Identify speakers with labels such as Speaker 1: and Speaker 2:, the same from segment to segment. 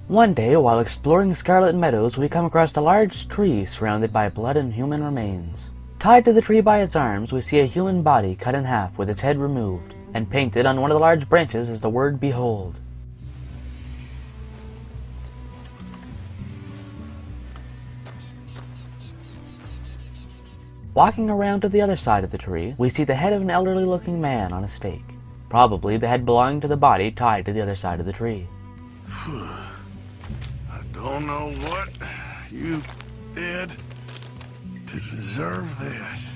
Speaker 1: One day, while exploring Scarlet Meadows, we come across a large tree surrounded by blood and human remains. Tied to the tree by its arms, we see a human body cut in half with its head removed, and painted on one of the large branches is the word Behold. Walking around to the other side of the tree, we see the head of an elderly-looking man on a stake. Probably the head belonging to the body tied to the other side of the tree.
Speaker 2: I don't know what you did to deserve this.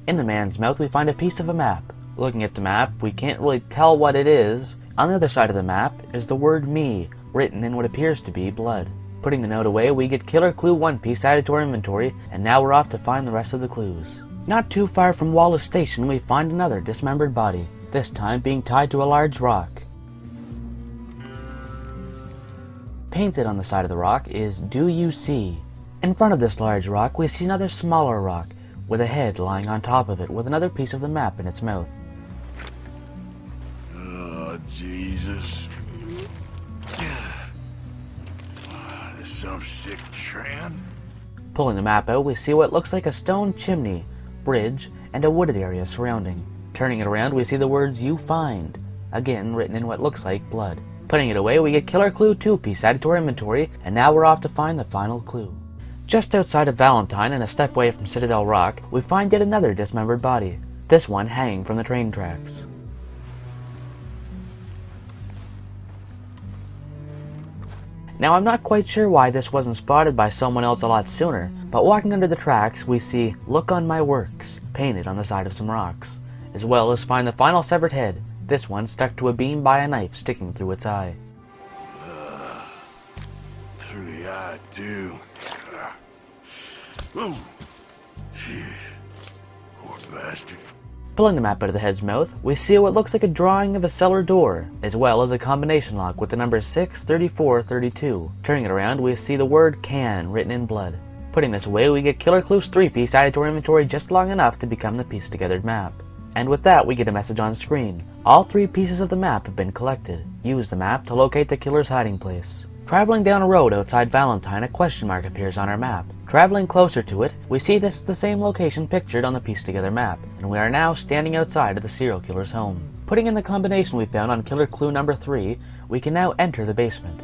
Speaker 1: In the man's mouth we find a piece of a map. Looking at the map, we can't really tell what it is. On the other side of the map is the word Me, written in what appears to be blood. Putting the note away, we get Killer Clue 1 piece added to our inventory, and now we're off to find the rest of the clues. Not too far from Wallace Station, we find another dismembered body, this time being tied to a large rock. Painted on the side of the rock is Do You See? In front of this large rock, we see another smaller rock, with a head lying on top of it with another piece of the map in its mouth.
Speaker 2: Oh, Jesus. Some sick Tran.
Speaker 1: Pulling the map out, we see what looks like a stone chimney, bridge, and a wooded area surrounding. Turning it around, we see the words You Find, again written in what looks like blood. Putting it away, we get Killer Clue 2 piece added to our inventory, and now we're off to find the final clue. Just outside of Valentine and a step away from Citadel Rock, we find yet another dismembered body, this one hanging from the train tracks. Now, I'm not quite sure why this wasn't spotted by someone else a lot sooner, but walking under the tracks, we see Look on My Works painted on the side of some rocks, as well as find the final severed head, this one stuck to a beam by a knife sticking through its eye.
Speaker 2: Through the eye, too. Whoa. Poor bastard.
Speaker 1: Pulling the map out of the head's mouth, we see what looks like a drawing of a cellar door, as well as a combination lock with the numbers 6, 34, 32. Turning it around, we see the word Can written in blood. Putting this away, we get Killer Clue's 3 piece added to our inventory just long enough to become the pieced together map. And with that, we get a message on screen. All 3 pieces of the map have been collected. Use the map to locate the killer's hiding place. Traveling down a road outside Valentine, a question mark appears on our map. Traveling closer to it, we see this is the same location pictured on the pieced together map, and we are now standing outside of the serial killer's home. Putting in the combination we found on Killer Clue number 3, we can now enter the basement.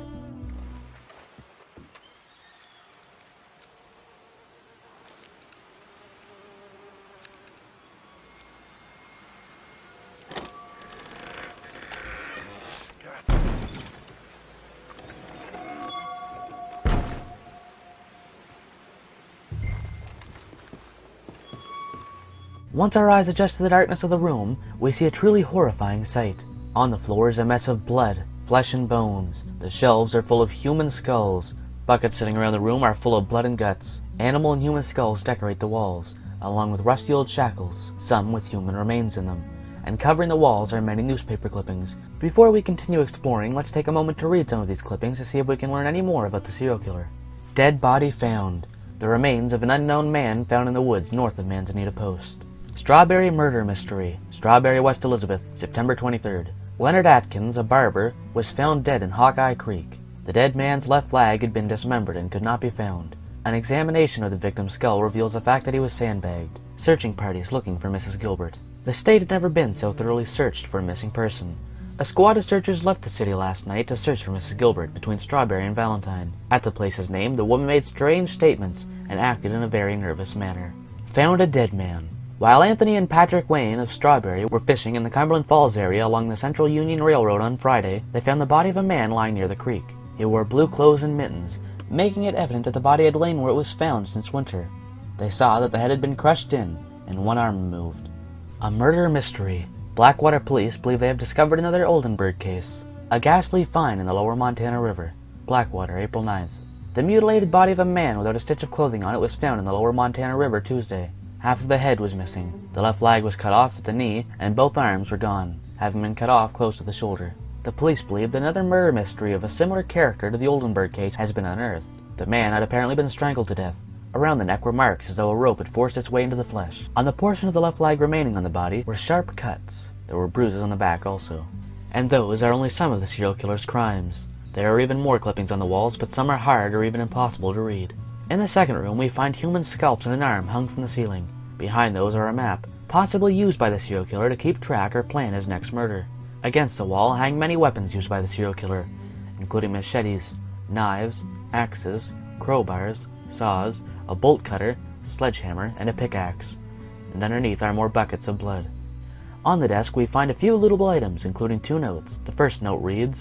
Speaker 1: Once our eyes adjust to the darkness of the room, we see a truly horrifying sight. On the floor is a mess of blood, flesh and bones. The shelves are full of human skulls. Buckets sitting around the room are full of blood and guts. Animal and human skulls decorate the walls, along with rusty old shackles, some with human remains in them. And covering the walls are many newspaper clippings. Before we continue exploring, let's take a moment to read some of these clippings to see if we can learn any more about the serial killer. Dead body found. The remains of an unknown man found in the woods north of Manzanita Post. Strawberry murder mystery. Strawberry, West Elizabeth, September 23rd. Leonard Atkins, a barber, was found dead in Hawkeye Creek. The dead man's left leg had been dismembered and could not be found. An examination of the victim's skull reveals the fact that he was sandbagged. Searching parties looking for Mrs. Gilbert. The state had never been so thoroughly searched for a missing person. A squad of searchers left the city last night to search for Mrs. Gilbert between Strawberry and Valentine. At the place's name, the woman made strange statements and acted in a very nervous manner. Found a dead man. While Anthony and Patrick Wayne of Strawberry were fishing in the Cumberland Falls area along the Central Union Railroad on Friday, they found the body of a man lying near the creek. He wore blue clothes and mittens, making it evident that the body had lain where it was found since winter. They saw that the head had been crushed in and one arm removed. A murder mystery. Blackwater police believe they have discovered another Oldenburg case. A ghastly find in the lower Montana River. Blackwater, April 9th. The mutilated body of a man without a stitch of clothing on it was found in the lower Montana River Tuesday. Half of the head was missing. The left leg was cut off at the knee, and both arms were gone, having been cut off close to the shoulder. The police believe that another murder mystery of a similar character to the Oldenburg case has been unearthed. The man had apparently been strangled to death. Around the neck were marks as though a rope had forced its way into the flesh. On the portion of the left leg remaining on the body were sharp cuts. There were bruises on the back also. And those are only some of the serial killer's crimes. There are even more clippings on the walls, but some are hard or even impossible to read. In the second room, we find human scalps and an arm hung from the ceiling. Behind those are a map, possibly used by the serial killer to keep track or plan his next murder. Against the wall hang many weapons used by the serial killer, including machetes, knives, axes, crowbars, saws, a bolt cutter, sledgehammer, and a pickaxe. And underneath are more buckets of blood. On the desk we find a few lootable items, including 2 notes. The first note reads,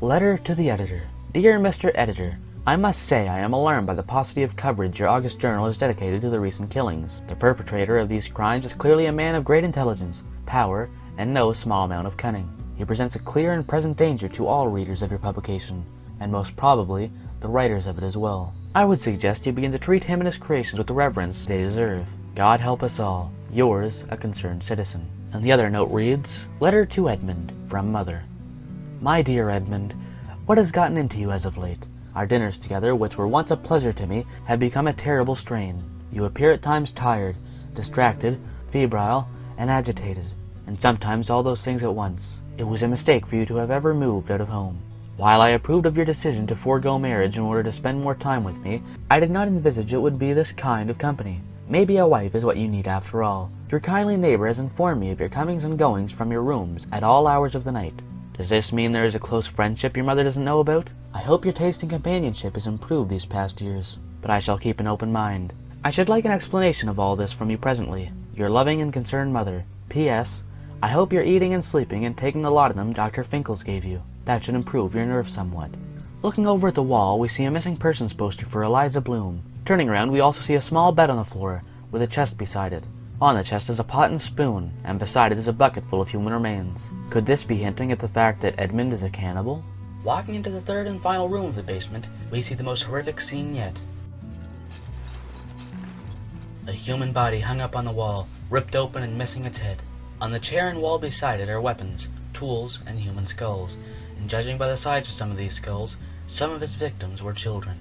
Speaker 1: "Letter to the Editor. Dear Mr. Editor, I must say I am alarmed by the paucity of coverage your August journal has dedicated to the recent killings. The perpetrator of these crimes is clearly a man of great intelligence, power, and no small amount of cunning. He presents a clear and present danger to all readers of your publication, and most probably the writers of it as well. I would suggest you begin to treat him and his creations with the reverence they deserve. God help us all. Yours, a concerned citizen." And the other note reads, "Letter to Edmund, from Mother. My dear Edmund, what has gotten into you as of late? Our dinners together, which were once a pleasure to me, have become a terrible strain. You appear at times tired, distracted, febrile, and agitated, and sometimes all those things at once. It was a mistake for you to have ever moved out of home. While I approved of your decision to forego marriage in order to spend more time with me, I did not envisage it would be this kind of company. Maybe a wife is what you need after all. Your kindly neighbor has informed me of your comings and goings from your rooms at all hours of the night. Does this mean there is a close friendship your mother doesn't know about? I hope your taste in companionship has improved these past years, but I shall keep an open mind. I should like an explanation of all this from you presently. Your loving and concerned mother. P.S. I hope you're eating and sleeping and taking the laudanum Dr. Finkles gave you. That should improve your nerves somewhat." Looking over at the wall, we see a missing persons poster for Eliza Bloom. Turning around, we also see a small bed on the floor, with a chest beside it. On the chest is a pot and spoon, and beside it is a bucket full of human remains. Could this be hinting at the fact that Edmund is a cannibal? Walking into the third and final room of the basement, we see the most horrific scene yet. A human body hung up on the wall, ripped open and missing its head. On the chair and wall beside it are weapons, tools, and human skulls, and judging by the size of some of these skulls, some of its victims were children.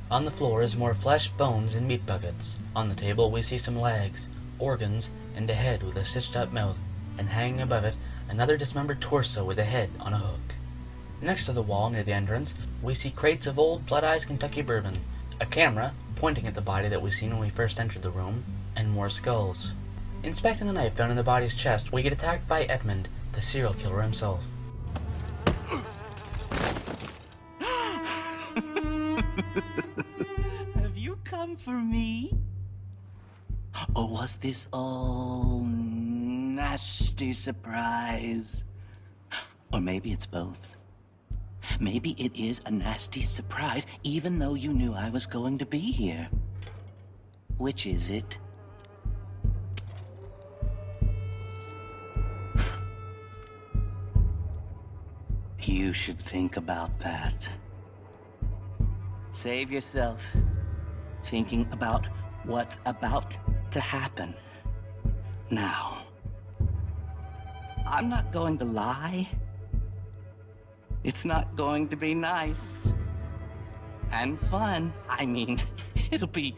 Speaker 1: On the floor is more flesh, bones, and meat buckets. On the table we see some legs, organs, and a head with a stitched-up mouth, and hanging above it, another dismembered torso with a head on a hook. Next to the wall near the entrance, we see crates of old Blood Eyes Kentucky bourbon, a camera pointing at the body that we seen when we first entered the room, and more skulls. Inspecting the knife found in the body's chest, we get attacked by Edmund, the serial killer himself.
Speaker 3: Have you come for me? Or was this all nasty surprise? Or maybe it's both. Maybe it is a nasty surprise, even though you knew I was going to be here. Which is it? You should think about that. Save yourself thinking about what's about to happen. Now, I'm not going to lie. It's not going to be nice and fun. I mean, it'll be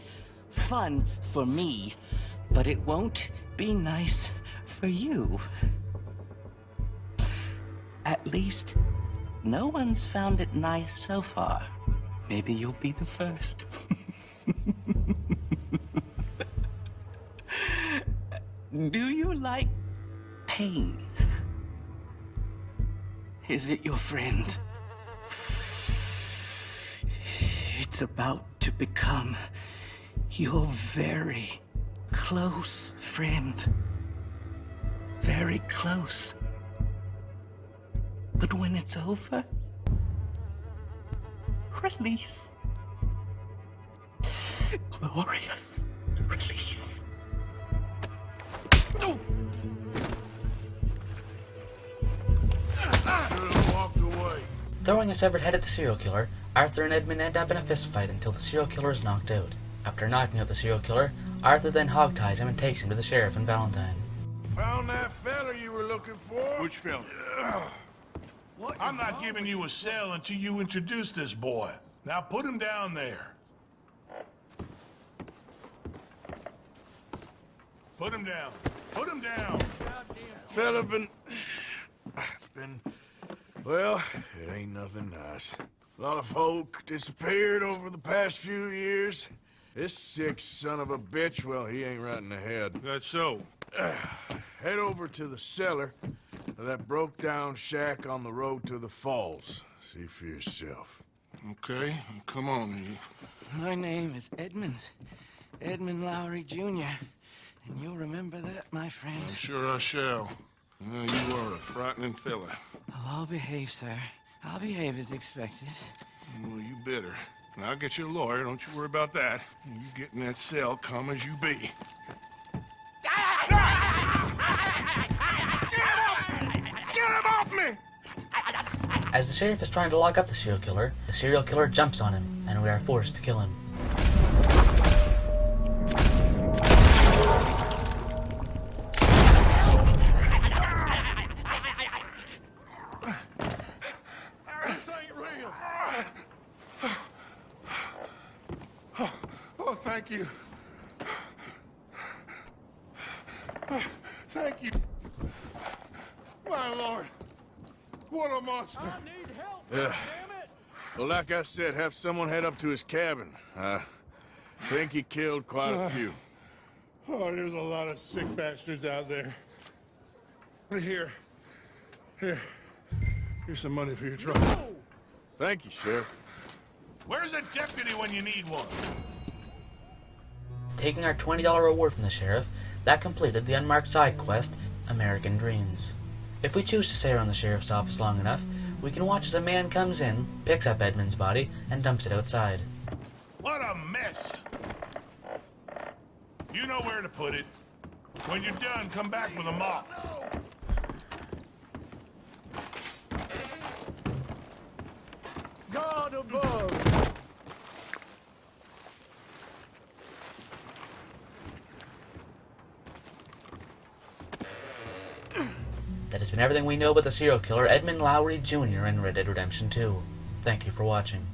Speaker 3: fun for me, but it won't be nice for you. At least, no one's found it nice so far. Maybe you'll be the first. Do you like pain? Is it your friend? It's about to become your very close friend. Very close. But when it's over, release. Glorious release. Oh.
Speaker 2: Should've walked away.
Speaker 1: Throwing a severed head at the serial killer, Arthur and Edmund end up in a fist fight until the serial killer is knocked out. After knocking out the serial killer, Arthur then hogties him and takes him to the sheriff and Valentine.
Speaker 2: Found that fella you were looking for?
Speaker 4: Which fella? I'm not giving you a cell until you introduce this boy. Now put him down there. Put him down. Put him down.
Speaker 2: Fella well, it ain't nothing nice. A lot of folk disappeared over the past few years. This sick son of a bitch, well, he ain't right in the head.
Speaker 4: That's so.
Speaker 2: Head over to the cellar of that broke-down shack on the road to the falls. See for yourself.
Speaker 4: Okay, come on, you.
Speaker 3: My name is Edmund. Edmund Lowry, Jr. And you'll remember that, my friend.
Speaker 4: I'm sure I shall. You are a frightening fella.
Speaker 3: Oh, I'll behave, sir. I'll behave as expected.
Speaker 4: Well, you better. And I'll get you a lawyer, don't you worry about that. And you get in that cell, calm as you be. Get him off me!
Speaker 1: As the sheriff is trying to lock up the serial killer jumps on him, and we are forced to kill him.
Speaker 4: This ain't real. Oh, thank you. Thank you. My lord. What a monster.
Speaker 5: I need help,
Speaker 2: Yeah.
Speaker 5: damn it!
Speaker 2: Well, like I said, have someone head up to his cabin. I think he killed quite a few.
Speaker 4: Oh, there's a lot of sick bastards out there. Here. Here's some money for your trouble.
Speaker 2: Thank you, Sheriff.
Speaker 4: Where's a deputy when you need one?
Speaker 1: Taking our $20 reward from the sheriff, that completed the unmarked side quest, American Dreams. If we choose to stay around the sheriff's office long enough, we can watch as a man comes in, picks up Edmund's body, and dumps it outside.
Speaker 4: What a mess! You know where to put it. When you're done, come back with a mop.
Speaker 5: God above!
Speaker 1: That has been everything we know about the serial killer Edmund Lowry Jr. in Red Dead Redemption 2. Thank you for watching.